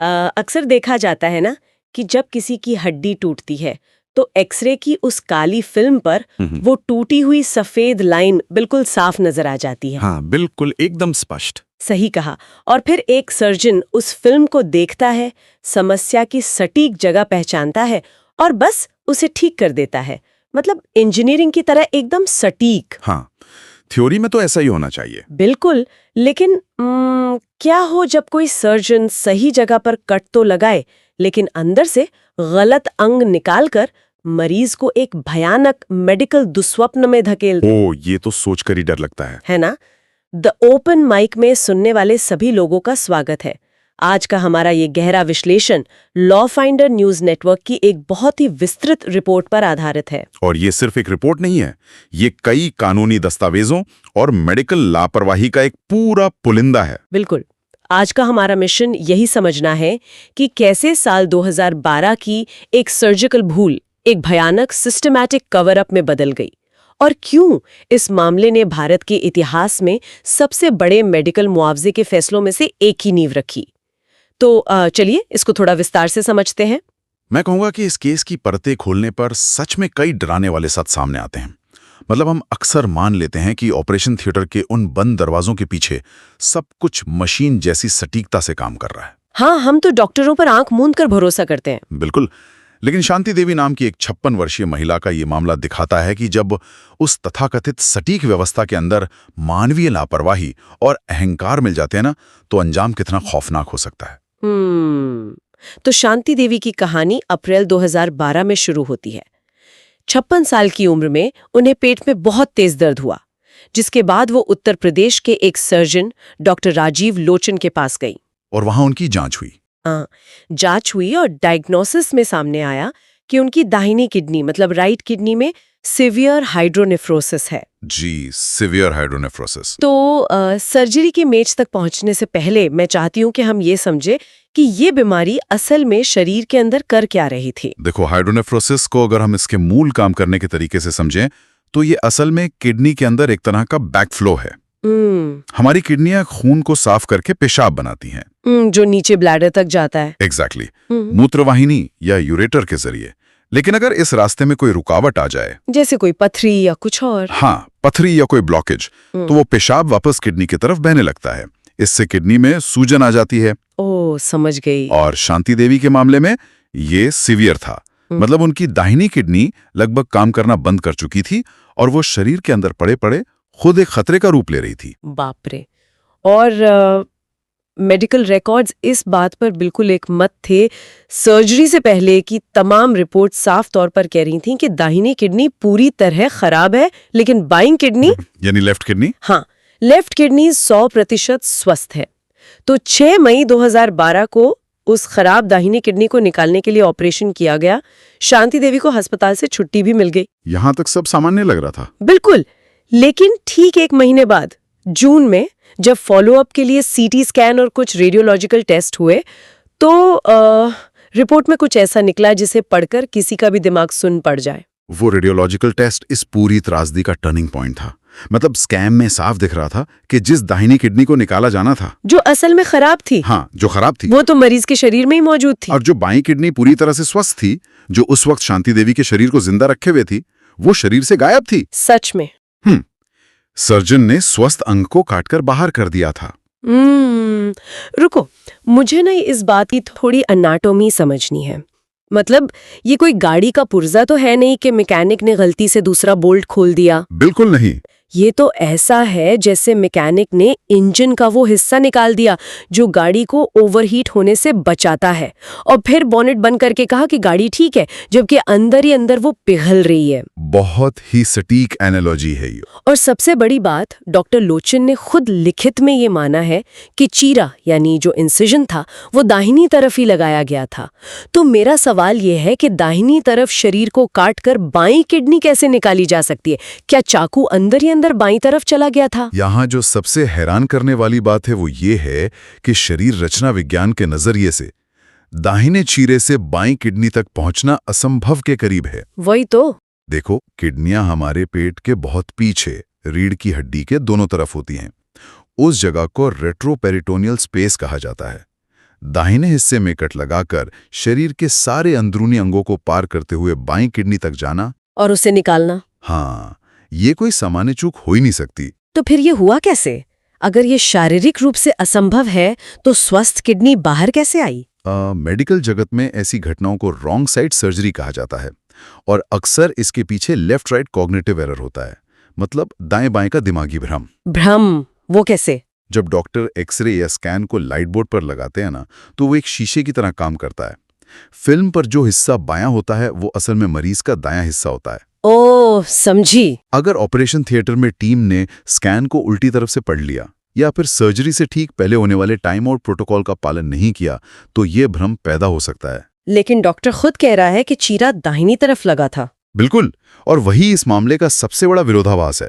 अक्सर देखा जाता है ना कि जब किसी की हड्डी टूटती है तो एक्सरे की उस काली फिल्म पर वो टूटी हुई सफेद लाइन बिल्कुल साफ नजर आ जाती है। हाँ, बिल्कुल एकदम स्पष्ट। सही कहा। और फिर एक सर्जन उस फिल्म को देखता है, समस्या की सटीक जगह पहचानता है और बस उसे ठीक कर देता है। मतलब इंजीनियरिंग की तरह एकदम सटीक। हाँ, थ्योरी में तो ऐसा ही होना चाहिए। बिल्कुल, लेकिन क्या हो जब कोई सर्जन सही जगह पर कट तो लगाए लेकिन अंदर से गलत अंग निकालकर मरीज को एक भयानक मेडिकल दुस्वप्न में धकेल दे। ओ, ये तो सोचकर ही डर लगता है ना? द ओपन माइक में सुनने वाले सभी लोगों का स्वागत है। आज का हमारा ये गहरा विश्लेषण लॉ फाइंडर न्यूज नेटवर्क की एक बहुत ही विस्तृत रिपोर्ट पर आधारित है। और ये सिर्फ एक रिपोर्ट नहीं है, ये कई कानूनी दस्तावेजों और मेडिकल लापरवाही का एक पूरा पुलिंदा है। बिल्कुल। आज का हमारा मिशन यही समझना है कि कैसे साल 2012 की एक सर्जिकल भूल एक भयानक सिस्टमैटिक कवर अप में बदल गई और क्यों इस मामले ने भारत के इतिहास में सबसे बड़े मेडिकल मुआवजे के फैसलों में से एक की नींव रखी। तो चलिए इसको थोड़ा विस्तार से समझते हैं। मैं कहूंगा कि इस केस की परतें खोलने पर सच में कई डराने वाले सच सामने आते हैं। मतलब हम अक्सर मान लेते हैं कि ऑपरेशन थिएटर के उन बंद दरवाजों के पीछे सब कुछ मशीन जैसी सटीकता से काम कर रहा है। हाँ, हम तो डॉक्टरों पर आंख मूंद कर भरोसा करते हैं। बिल्कुल, लेकिन शांति देवी नाम की एक 56 वर्षीय महिला का ये मामला दिखाता है कि जब उस तथाकथित सटीक व्यवस्था के अंदर मानवीय लापरवाही और अहंकार मिल जाते हैं ना, तो अंजाम कितना खौफनाक हो सकता है। तो शांति देवी की कहानी अप्रैल 2012 में शुरू होती है। 56 साल की उम्र में उन्हें पेट में बहुत तेज दर्द हुआ, जिसके बाद वो उत्तर प्रदेश के एक सर्जन डॉक्टर राजीव लोचन के पास गई और वहां उनकी जांच हुई। जांच हुई और डायग्नोसिस में सामने आया कि उनकी दाहिनी किडनी मतलब राइट किडनी में सिवियर हाइड्रोनेफ्रोसिस है। जी, सिवियर हाइड्रोनेफ्रोसिस। तो सर्जरी की मेज तक पहुंचने से पहले मैं चाहती हूँ कि हम ये समझे कि ये बीमारी असल में शरीर के अंदर कर क्या रही थी। देखो, हाइड्रोनेफ्रोसिस को अगर हम इसके मूल काम करने के तरीके से समझें तो ये असल में किडनी के अंदर एक तरह का बैकफ्लो है। हमारी किडनियां खून को साफ करके पेशाब बनाती हैं, जो नीचे ब्लैडर तक जाता है। एग्जैक्टली, मूत्रवाहिनी या यूरेटर के जरिए। लेकिन अगर इस रास्ते में कोई रुकावट आ जाए, जैसे कोई पथरी या कुछ और, हाँ, पथरी या कोई ब्लॉकेज, तो वो पेशाब वापस किडनी की तरफ बहने लगता है। इससे किडनी में सूजन आ जाती है। ओह, समझ गई। और शांति देवी के मामले में ये सीवियर था। मतलब उनकी दाहिनी किडनी लगभग काम करना बंद कर चुकी थी और वो शरीर के अंदर पड़े पड़े खुद एक खतरे का रूप ले रही थी। बाप रे। और मेडिकल रिकॉर्ड्स इस बात पर बिल्कुल एक मत थे सर्जरी से पहले कि तमाम रिपोर्ट साफ तौर पर कह रही थीं कि दाहिनी किडनी पूरी तरह खराब है, लेकिन बाईं किडनी यानी लेफ्ट किडनी, हाँ, लेफ्ट किडनी 100% स्वस्थ है। तो 6 मई 2012 को उस खराब दाहिनी किडनी को निकालने के लिए ऑपरेशन किया गया। शांति देवी को अस्पताल से छुट्टी भी मिल गई। यहां तक सब सामान्य लग रहा था। बिल्कुल, लेकिन ठीक 1 महीने बाद जून में जब फॉलोअप के लिए सीटी स्कैन और कुछ रेडियोलॉजिकल टेस्ट हुए तो रिपोर्ट में कुछ ऐसा निकला जिसे पढ़कर किसी का भी दिमाग सुन पड़ जाए। वो रेडियोलॉजिकल टेस्ट इस पूरी त्रासदी का टर्निंग पॉइंट था। मतलब स्कैम में साफ दिख रहा था कि जिस दाहिनी किडनी को निकाला जाना था, जो असल में खराब थी, हाँ, जो खराब थी, वो तो मरीज के शरीर में ही मौजूद थी। और जो बाईं किडनी पूरी तरह से स्वस्थ थी, जो उस वक्त शांति देवी के शरीर को जिंदा रखे हुए थी, वो शरीर से गायब थी। सच में। सर्जन ने स्वस्थ अंग को काटकर बाहर कर दिया था। रुको, मुझे ना इस बात की थोड़ी एनाटॉमी समझनी है। मतलब ये कोई गाड़ी का पुर्जा तो है नहीं कि मैकेनिक ने गलती से दूसरा बोल्ट खोल दिया। बिल्कुल नहीं। ये तो ऐसा है जैसे मैकेनिक ने इंजन का वो हिस्सा निकाल दिया जो गाड़ी को ओवरहीट होने से बचाता है और फिर बोनेट बंद करके कहा कि गाड़ी ठीक है, जबकि अंदर ही अंदर वो पिघल रही है। बहुत ही सटीक एनालॉजी है ये। और सबसे बड़ी बात, डॉक्टर लोचन ने खुद लिखित में ये माना है कि चीरा यानी जो इंसिजन था वो दाहिनी तरफ ही लगाया गया था। तो मेरा सवाल ये है कि दाहिनी तरफ शरीर को काटकर बाईं किडनी कैसे निकाली जा सकती है? क्या चाकू अंदर ही अंदर बाईं तरफ चला गया था? यहाँ जो सबसे हैरान करने वाली बात है वो ये है कि शरीर रचना विज्ञान के नजरिए से दाहिने चीरे से बाईं किडनी तक पहुंचना असंभव के करीब है। वही तो। देखो, किडनियां हमारे पेट के बहुत पीछे रीढ़ की हड्डी के दोनों तरफ होती हैं। उस जगह को रेट्रोपेरिटोनियल स्पेस कहा जाता है। दाहिने हिस्से में कट लगाकर शरीर के सारे अंदरूनी अंगों को पार करते हुए बाईं किडनी तक जाना। और उसे निकालना। हाँ, ये कोई सामान्य चूक हो ही नहीं सकती। तो फिर ये हुआ कैसे? अगर ये शारीरिक रूप से असंभव है तो स्वस्थ किडनी बाहर कैसे आई? मेडिकल जगत में ऐसी घटनाओं को रॉन्ग साइड सर्जरी कहा जाता है और अक्सर इसके पीछे लेफ्ट राइट कॉग्निटिव एरर होता है, मतलब दाएं बाएं का दिमागी भ्रम। भ्रम? वो कैसे? जब डॉक्टर एक्सरे या स्कैन को लाइट बोर्ड पर लगाते हैं ना, तो वो एक शीशे की तरह काम करता है। फिल्म पर जो हिस्सा बायां होता है वो असल में मरीज का दायां हिस्सा होता है। ओह, समझी। अगर ऑपरेशन थिएटर में टीम ने स्कैन को उल्टी तरफ से पढ़ लिया या फिर सर्जरी से ठीक पहले होने वाले टाइम आउट प्रोटोकॉल का पालन नहीं किया तो ये भ्रम पैदा हो सकता है। लेकिन डॉक्टर खुद कह रहा है कि चीरा दाहिनी तरफ लगा था। बिल्कुल, और वही इस मामले का सबसे बड़ा विरोधाभास है।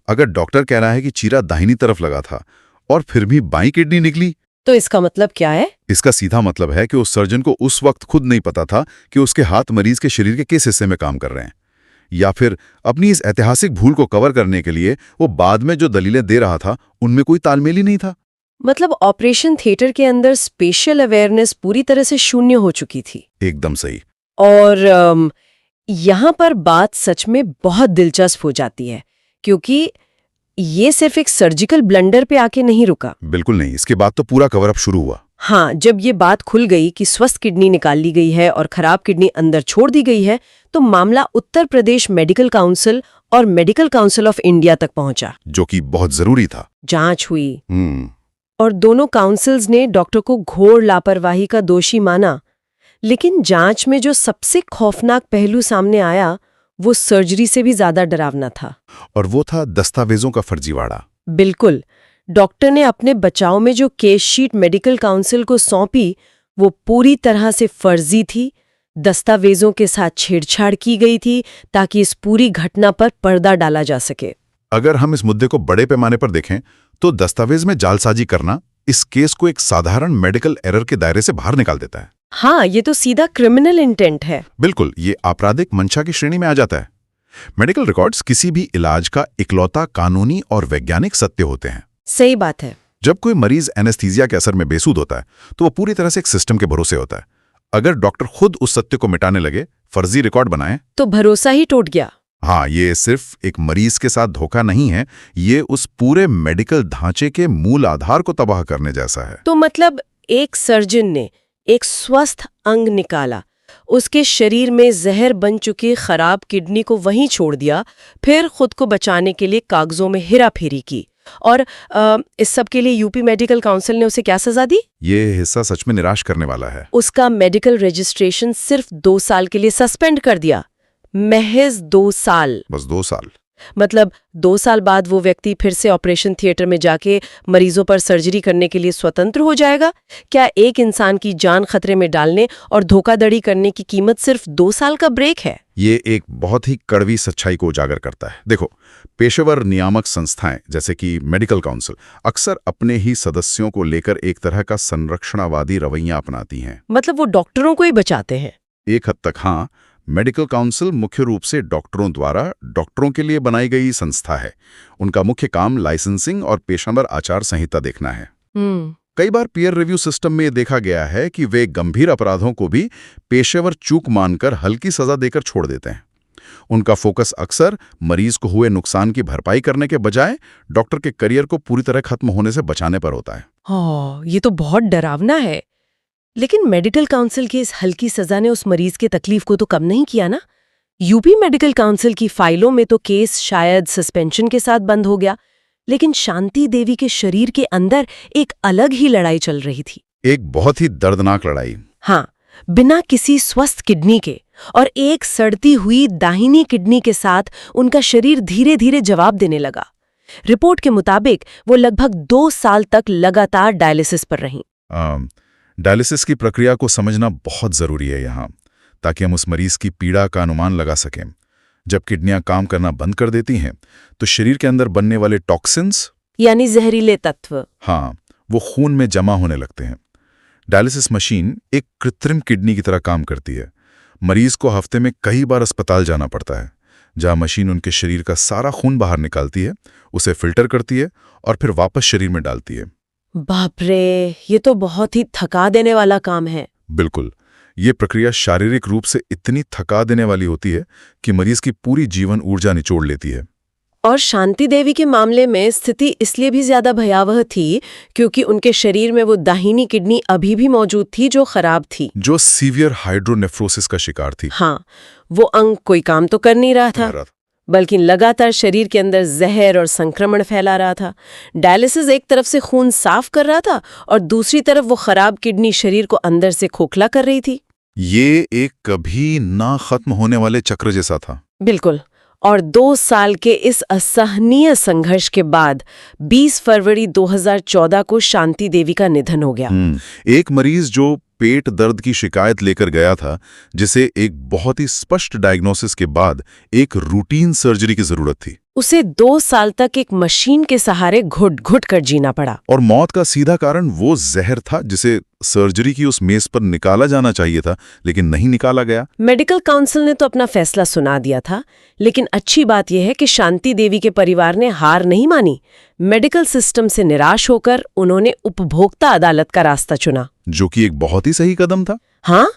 अगर डॉक्टर कह रहा है कि चीरा दाहिनी तरफ लगा था और फिर भी बाईं किडनी निकली, तो इसका मतलब क्या है? इसका सीधा मतलब है कि उस सर्जन को उस वक्त खुद नहीं पता था कि उसके हाथ मरीज के शरीर के किस हिस्से में काम कर रहे हैं, या फिर अपनी इस ऐतिहासिक भूल को कवर करने के लिए वो बाद में जो दलीलें दे रहा था उनमें कोई तालमेल ही नहीं था। मतलब ऑपरेशन थिएटर के अंदर स्पेशल अवेयरनेस पूरी तरह से शून्य हो चुकी थी। एकदम सही। और यहाँ पर बात सच में बहुत दिलचस्प हो जाती है, क्योंकि ये सिर्फ एक सर्जिकल ब्लंडर पे आके नहीं रुका। बिल्कुल नहीं, इसके बाद तो पूरा कवर अप शुरू हुआ। हाँ, जब ये बात खुल गई कि स्वस्थ किडनी निकाल ली गई है और खराब किडनी अंदर छोड़ दी गई है, तो मामला उत्तर प्रदेश मेडिकल काउंसिल और मेडिकल काउंसिल ऑफ इंडिया तक पहुंचा, जो कि बहुत जरूरी था। जांच हुई और दोनों काउंसिल्स ने डॉक्टर को घोर लापरवाही का दोषी माना। लेकिन जांच में जो सबसे खौफनाक पहलू सामने आया वो सर्जरी से भी ज्यादा डरावना था, और वो था दस्तावेजों का फर्जीवाड़ा। बिल्कुल। डॉक्टर ने अपने बचाव में जो केस शीट मेडिकल काउंसिल को सौंपी वो पूरी तरह से फर्जी थी। दस्तावेजों के साथ छेड़छाड़ की गई थी ताकि इस पूरी घटना पर पर्दा डाला जा सके। अगर हम इस मुद्दे को बड़े पैमाने पर देखें तो दस्तावेज में जालसाजी करना इस केस को एक साधारण मेडिकल एरर के दायरे से बाहर निकाल देता है। हाँ, ये तो सीधा क्रिमिनल इंटेंट है। बिल्कुल, ये आपराधिक मंशा की श्रेणी में आ जाता है। मेडिकल रिकॉर्ड्स किसी भी इलाज का इकलौता कानूनी और वैज्ञानिक सत्य होते हैं। सही बात है। जब कोई मरीज एनेस्थीसिया के असर में बेसुध होता है तो वो पूरी तरह से एक सिस्टम के भरोसे होता है। अगर डॉक्टर खुद उस सत्य को मिटाने लगे, फर्जी रिकॉर्ड बनाए, तो भरोसा ही टूट गया। हाँ, ये सिर्फ एक मरीज के साथ धोखा नहीं है, ये उस पूरे मेडिकल ढांचे के मूल आधार को तबाह करने जैसा है। तो मतलब एक सर्जन ने एक स्वस्थ अंग निकाला, उसके शरीर में जहर बन चुकी खराब किडनी को वहीं छोड़ दिया, फिर खुद को बचाने के लिए कागजों में हेराफेरी की, और इस सब के लिए यूपी मेडिकल काउंसिल ने उसे क्या सजा दी? ये हिस्सा सच में निराश करने वाला है। उसका मेडिकल रजिस्ट्रेशन सिर्फ 2 साल के लिए सस्पेंड कर दिया। महज 2 साल। बस 2 साल। मतलब 2 साल बाद वो व्यक्ति फिर से ऑपरेशन थिएटर में जाके मरीजों पर सर्जरी करने के लिए स्वतंत्र हो जाएगा? क्या एक इंसान की जान खतरे में डालने और धोखाधड़ी करने की कीमत सिर्फ 2 साल का ब्रेक है? ये एक बहुत ही कड़वी सच्चाई को उजागर करता है। देखो, पेशेवर नियामक संस्थाएं जैसे कि मेडिकल काउंसिल अक्सर अपने ही सदस्यों को लेकर एक तरह का संरक्षणवादी रवैया अपनाती हैं। मतलब वो डॉक्टरों को ही बचाते हैं? एक हद तक हाँ। मेडिकल काउंसिल मुख्य रूप से डॉक्टरों द्वारा डॉक्टरों के लिए बनाई गई संस्था है। उनका मुख्य काम लाइसेंसिंग और पेशेवर आचार संहिता देखना है। कई बार पीयर रिव्यू सिस्टम में देखा गया है कि वे गंभीर अपराधों को भी पेशेवर चूक मानकर हल्की सजा देकर छोड़ देते हैं। उनका फोकस अक्सर मरीज को हुए नुकसान की भरपाई करने के बजाय डॉक्टर के करियर को पूरी तरह खत्म होने से बचाने पर होता है। हाँ, ये तो बहुत डरावना है। लेकिन मेडिकल काउंसिल की इस हल्की सजा ने उस मरीज के तकलीफ को तो कम नहीं किया ना। यूपी मेडिकल काउंसिल की फाइलों में तो केस शायद सस्पेंशन के साथ बंद हो गया, लेकिन शांति देवी के शरीर के अंदर एक अलग ही लड़ाई चल रही थी। एक बहुत ही दर्दनाक लड़ाई। हाँ, बिना किसी स्वस्थ किडनी के और एक सड़ती हुई दाहिनी किडनी के साथ उनका शरीर धीरे धीरे जवाब देने लगा। रिपोर्ट के मुताबिक वो लगभग 2 साल तक लगातार डायलिसिस पर रहीं। डायलिसिस की प्रक्रिया को समझना बहुत जरूरी है यहाँ, ताकि हम उस मरीज की पीड़ा का अनुमान लगा सकें। जब किडनियां काम करना बंद कर देती हैं तो शरीर के अंदर बनने वाले टॉक्सिन्स यानी जहरीले तत्व, हाँ, वो खून में जमा होने लगते हैं। डायलिसिस मशीन एक कृत्रिम किडनी की तरह काम करती है। मरीज को हफ्ते में कई बार अस्पताल जाना पड़ता है, जहां मशीन उनके शरीर का सारा खून बाहर निकालती है, उसे फिल्टर करती है और फिर वापस शरीर में डालती है। बाप रे, ये तो बहुत ही थका देने वाला काम है। बिल्कुल। ये प्रक्रिया शारीरिक रूप से इतनी थका देने वाली होती है कि मरीज की पूरी जीवन ऊर्जा निचोड़ लेती है। और शांति देवी के मामले में स्थिति इसलिए भी ज्यादा भयावह थी क्योंकि उनके शरीर में वो दाहिनी किडनी अभी भी मौजूद थी जो खराब थी। जो सीवियर हाइड्रोनेफ्रोसिस का शिकार थी। हाँ, वो अंग कोई काम तो कर नहीं रहा था, बल्कि लगातार शरीर के अंदर जहर और संक्रमण फैला रहा था। डायलिसिस एक तरफ से खून साफ कर रहा था और दूसरी तरफ वो खराब किडनी शरीर को अंदर से खोखला कर रही थी। ये एक कभी ना खत्म होने वाले चक्र जैसा था। बिल्कुल। और 2 साल के इस असहनीय संघर्ष के बाद 20 फरवरी 2014 को शांति देवी का निधन हो गया। एक मरीज जो पेट दर्द की शिकायत लेकर गया था, जिसे एक बहुत ही स्पष्ट डायग्नोसिस के बाद एक रूटीन सर्जरी की जरूरत थी, उसे 2 साल तक एक मशीन के सहारे घुट-घुट कर जीना पड़ा। और मौत का सीधा कारण वो जहर था जिसे सर्जरी की उस मेज पर निकाला जाना चाहिए था, लेकिन नहीं निकाला गया। मेडिकल काउंसिल ने तो अपना फैसला सुना दिया था, लेकिन अच्छी बात यह है कि शांति देवी के परिवार ने हार नहीं मानी। मेडिकल सिस्टम से निराश होकर उन्होंने उपभोक्ता अदालत का रास्ता चुना, जो कि एक बहुत ही सही कदम था। हाँ,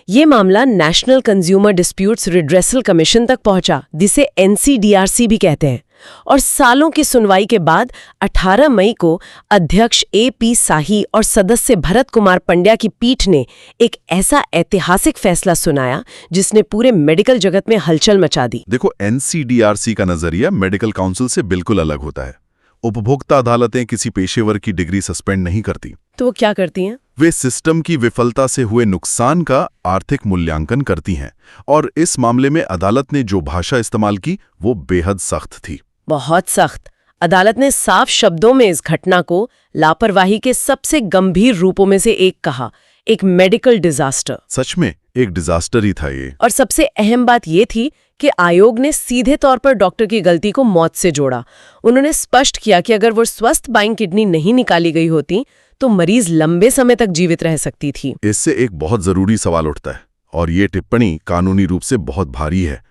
ये मामला national consumer disputes redressal commission तक पहुंचा, जिसे NCDRC भी कहते हैं। और सालों की सुनवाई के बाद 18 मई को अध्यक्ष AP साही और सदस्य भरत कुमार पंड्या की पीठ ने एक ऐसा ऐतिहासिक फैसला सुनाया जिसने पूरे मेडिकल जगत में हलचल मचा दी। देखो, NCDRC का नजरिया मेडिकल काउंसिल से बिल्कुल अलग होता है। उपभोक्ता अदालतें किसी पेशेवर की डिग्री सस्पेंड नहीं करती। तो वो क्या करती हैं? वे सिस्टम की विफलता से हुए नुकसान का आर्थिक मूल्यांकन करती हैं, और इस मामले में अदालत ने जो भाषा इस्तेमाल की वो बेहद सख्त थी। बहुत सख्त। अदालत ने साफ शब्दों में इस घटना को लापरवाही के सबसे गंभीर रूपों में से एक कहा, एक मेडिकल डिजास्टर। सच में एक डिजास्टर ही था ये। और सबसे अहम बात ये थी कि आयोग ने सीधे तौर पर डॉक्टर की गलती को मौत से जोड़ा। उन्होंने स्पष्ट किया कि अगर वो स्वस्थ बाईं किडनी नहीं निकाली गई होती तो मरीज लंबे समय तक जीवित रह सकती थी। इससे एक बहुत जरूरी सवाल उठता है, और ये टिप्पणी कानूनी रूप से बहुत भारी है।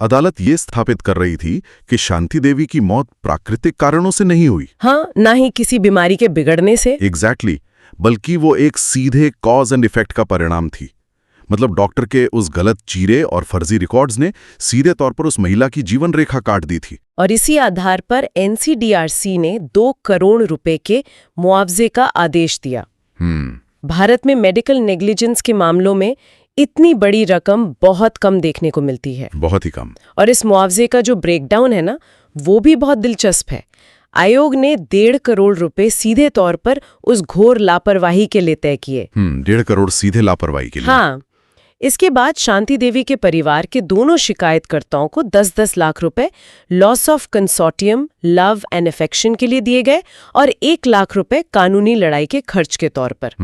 अदालत ये स्थापित कर रही थी कि शांति देवी की मौत प्राकृतिक कारणों से नहीं हुई। हाँ, ना ही किसी बीमारी के बिगड़ने से। एग्जैक्टली, बल्कि वो एक सीधे कॉज एंड इफेक्ट का परिणाम थी। मतलब डॉक्टर के उस गलत चीरे और फर्जी रिकॉर्ड्स ने सीधे तौर पर उस महिला की जीवन रेखा काट दी थी। और इसी आधार पर NCDRC ने 2 करोड़ रुपए के मुआवजे का आदेश दिया। भारत में मेडिकल नेग्लिजेंस के मामलों में इतनी बड़ी रकम बहुत कम देखने को मिलती है। बहुत ही कम। और इस मुआवजे का जो ब्रेकडाउन है ना, वो भी बहुत दिलचस्प है। आयोग ने 1.5 करोड़ रुपए सीधे तौर पर उस घोर लापरवाही के लिए तय किए। 1.5 करोड़ सीधे लापरवाही के लिए। हाँ। इसके बाद शांति देवी के परिवार के दोनों शिकायतकर्ताओं को 10-10 लाख रुपए loss of consortium, love and affection के लिए दिए गए और 1 लाख रुपए कानूनी लड़ाई के खर्च के तौर पर।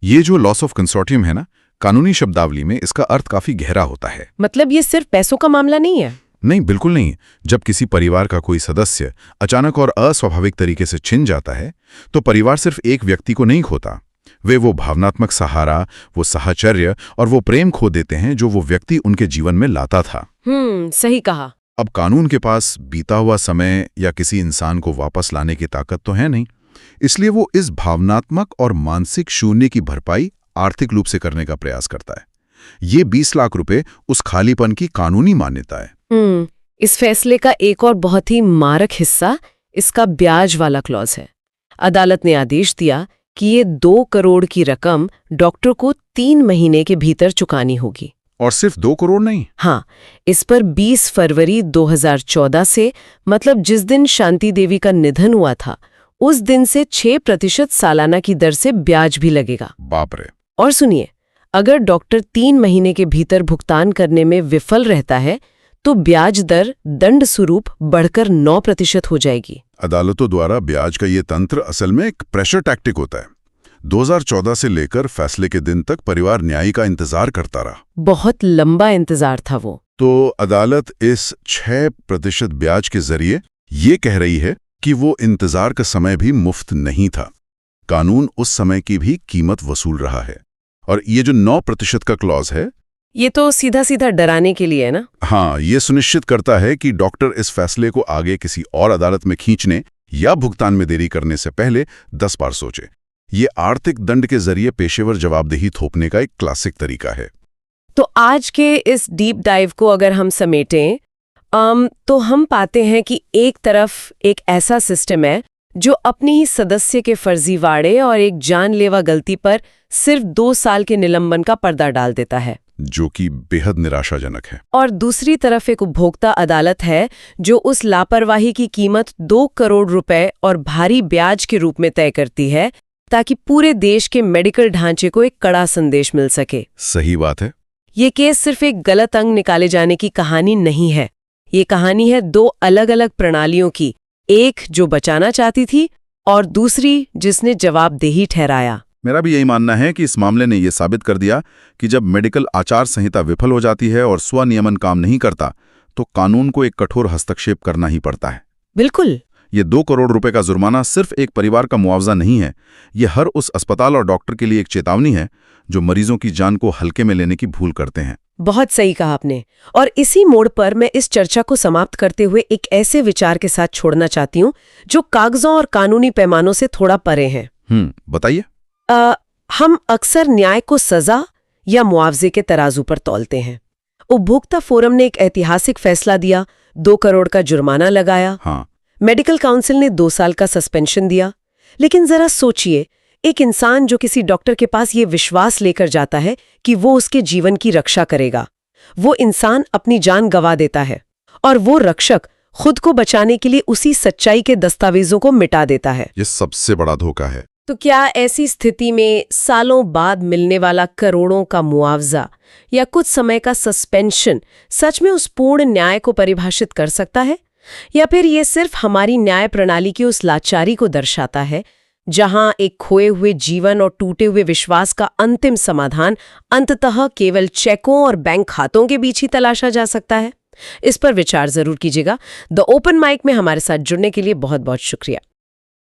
ये जो लॉस ऑफ कंसोर्टियम है ना, कानूनी शब्दावली में इसका अर्थ काफी गहरा होता है। मतलब ये सिर्फ पैसों का मामला नहीं है। नहीं, बिल्कुल नहीं। जब किसी परिवार का कोई सदस्य अचानक और अस्वाभाविक तरीके से छिन जाता है तो परिवार सिर्फ एक व्यक्ति को नहीं खोता। वे वो भावनात्मक सहारा, वो साहचर्य और वो प्रेम खो देते हैं जो वो व्यक्ति उनके जीवन में लाता था। सही कहा। अब कानून के पास बीता हुआ समय या किसी इंसान को वापस लाने की ताकत तो है नहीं, इसलिए वो इस भावनात्मक और मानसिक शून्य की भरपाई आर्थिक रूप से करने का प्रयास करता है। ये 20 लाख रुपए उस खालीपन की कानूनी मान्यता है। इस फैसले का एक और बहुत ही मारक हिस्सा इसका ब्याज वाला क्लॉज है। अदालत ने आदेश दिया कि ये 2 करोड़ की रकम डॉक्टर को 3 महीने के भीतर चुकानी होगी। और सिर्फ 2 करोड़ नहीं। हाँ, इस पर 20 फरवरी 2014 से, मतलब जिस दिन शांति देवी का निधन हुआ था, उस दिन से 6% सालाना की दर से ब्याज भी लगेगा। बाप रे। और सुनिए, अगर डॉक्टर 3 महीने के भीतर भुगतान करने में विफल रहता है तो ब्याज दर दंड स्वरूप बढ़कर 9% हो जाएगी। अदालतों द्वारा ब्याज का ये तंत्र असल में एक प्रेशर टैक्टिक होता है। 2014 से लेकर फैसले के दिन तक परिवार न्याय का इंतजार करता रहा। बहुत लंबा इंतजार था वो। तो अदालत इस 6% ब्याज के जरिए ये कह रही है कि वो इंतजार का समय भी मुफ्त नहीं था। कानून उस समय की भी कीमत वसूल रहा है। और ये जो 9% का क्लॉज है, ये तो सीधा सीधा डराने के लिए है ना। हाँ, ये सुनिश्चित करता है कि डॉक्टर इस फैसले को आगे किसी और अदालत में खींचने या भुगतान में देरी करने से पहले 10 बार सोचें। ये आर्थिक दंड के जरिए पेशेवर जवाबदेही थोपने का एक क्लासिक तरीका है। तो आज के इस डीप डाइव को अगर हम समेटें तो हम पाते हैं कि एक तरफ एक ऐसा सिस्टम है जो अपने ही सदस्य के फर्जीवाड़े और एक जानलेवा गलती पर सिर्फ 2 साल के निलंबन का पर्दा डाल देता है, जो कि बेहद निराशाजनक है। और दूसरी तरफ एक उपभोक्ता अदालत है जो उस लापरवाही की कीमत 2 करोड़ रुपए और भारी ब्याज के रूप में तय करती है ताकि पूरे देश के मेडिकल ढांचे को एक कड़ा संदेश मिल सके। सही बात है। ये केस सिर्फ एक गलत अंग निकाले जाने की कहानी नहीं है। ये कहानी है 2 अलग-अलग प्रणालियों की, एक जो बचाना चाहती थी और दूसरी जिसने जवाबदेही ठहराया। मेरा भी यही मानना है कि इस मामले ने यह साबित कर दिया कि जब मेडिकल आचार संहिता विफल हो जाती है और स्वनियमन काम नहीं करता, तो कानून को एक कठोर हस्तक्षेप करना ही पड़ता है। बिल्कुल। ये 2 करोड़ रुपए का जुर्माना सिर्फ एक परिवार का मुआवजा नहीं है, ये हर उस अस्पताल और डॉक्टर के लिए एक चेतावनी है जो मरीजों की जान को हल्के में लेने की भूल करते हैं। बहुत सही कहा आपने। और इसी मोड़ पर मैं इस चर्चा को समाप्त करते हुए एक ऐसे विचार के साथ छोड़ना चाहती हूँ जो कागजों और कानूनी पैमानों से थोड़ा परे हैं। बताइए। हम अक्सर न्याय को सजा या मुआवजे के तराजू पर तौलते हैं। उपभोक्ता फोरम ने एक ऐतिहासिक फैसला दिया, 2 करोड़ का जुर्माना लगाया। हाँ। मेडिकल काउंसिल ने 2 साल का सस्पेंशन दिया। लेकिन जरा सोचिए, एक इंसान जो किसी डॉक्टर के पास ये विश्वास लेकर जाता है कि वो उसके जीवन की रक्षा करेगा, वो इंसान अपनी जान गंवा देता है और वो रक्षक खुद को बचाने के लिए उसी सच्चाई के दस्तावेजों को मिटा देता है। ये सबसे बड़ा धोखा है। तो क्या ऐसी स्थिति में सालों बाद मिलने वाला करोड़ों का मुआवजा या कुछ समय का सस्पेंशन सच में उस पूर्ण न्याय को परिभाषित कर सकता है, या फिर ये सिर्फ हमारी न्याय प्रणाली की उस लाचारी को दर्शाता है जहां एक खोए हुए जीवन और टूटे हुए विश्वास का अंतिम समाधान अंततः केवल चेकों और बैंक खातों के बीच ही तलाशा जा सकता है? इस पर विचार जरूर कीजिएगा। द ओपन माइक में हमारे साथ जुड़ने के लिए बहुत बहुत शुक्रिया।